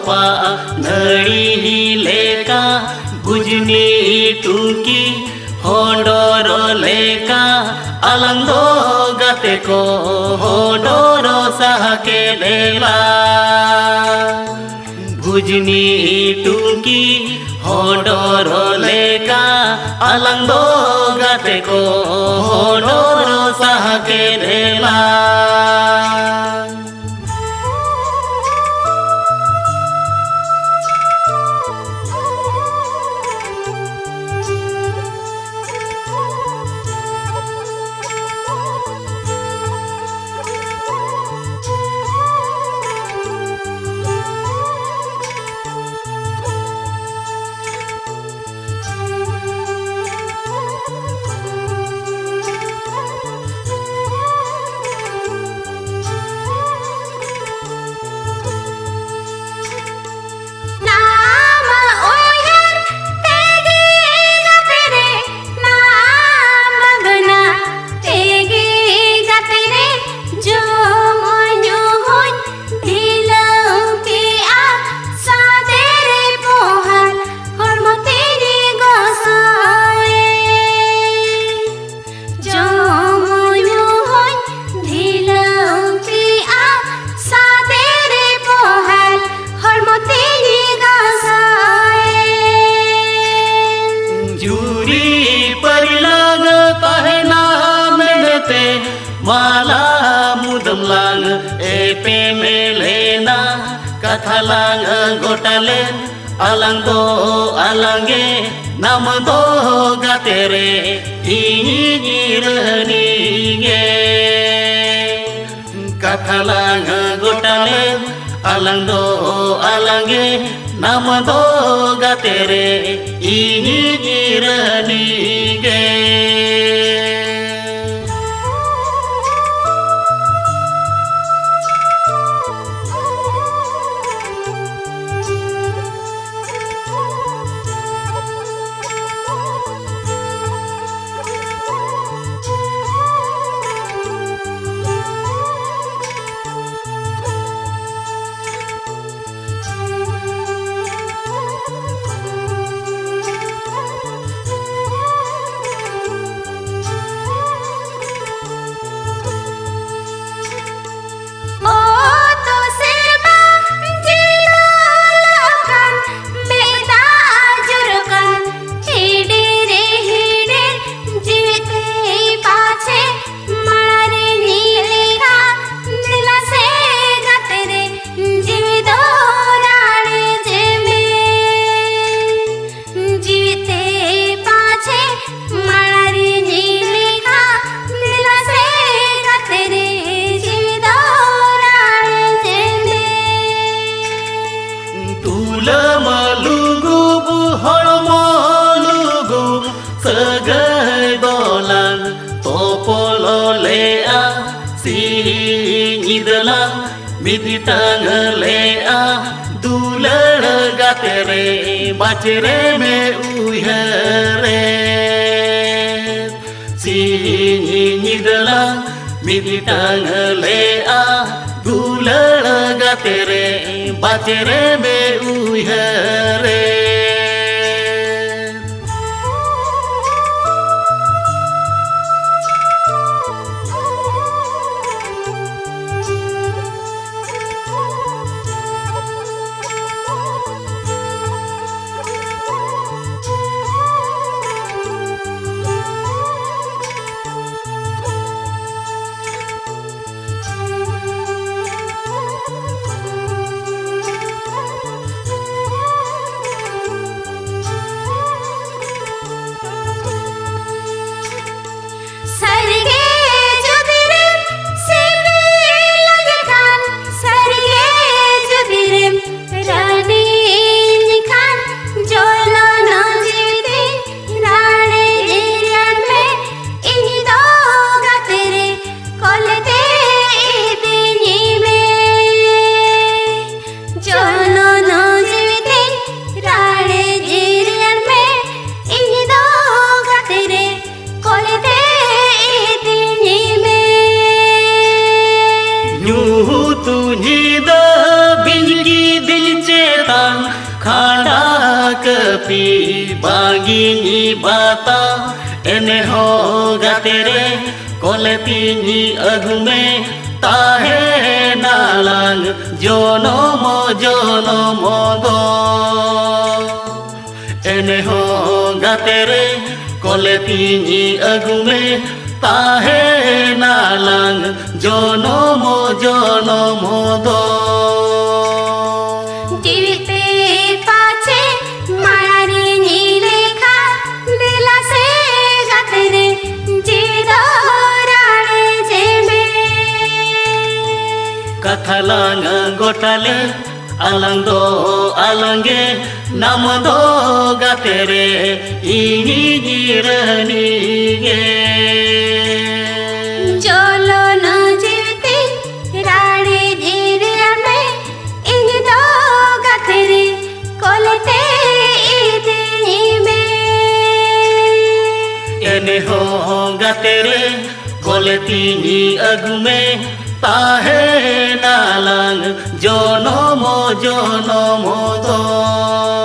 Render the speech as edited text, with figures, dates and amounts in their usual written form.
तोपा नड़ी लेका गुजनी टुकी होंडोर लेका अलंगो गते को होंडोर सहके देला गुजनी टुकी होंडोर लेका अलंगो गते को होंडोर सहके देला माला मुदम लांग एपे मेलेना कथा लांग गोटाले अलंग दो अलंगे नम दो गतेरे इनिरनीगे कथा लांग गोटाले अलंग दो अलंगे नम दो गतेरे इनिरनीगे मिदितंग ले आ दुलड़ गातेरे बाचरे में उहरे सिनिदला मिदितंग ले आ दुलड़ गातेरे बाचरे में उहरे बागिनी बाता एने हो गातेरे कोले तिनी अगुमे ताहे नालांग जोनम जोनम गो एने हो गातेरे कोले तिनी अगुमे ताहे नालांग जोनम जोनम दो कथालांग गोटाले आलांग दो आलांगे नाम दो गातेरे इनी गिरनीगे चलो न जीवते राड़े धीरे में इन दो गातेरे कोलते इतनी में एने हो गातेरे कोलती अगुमे ताहे नालांग जोनम जोनम दो।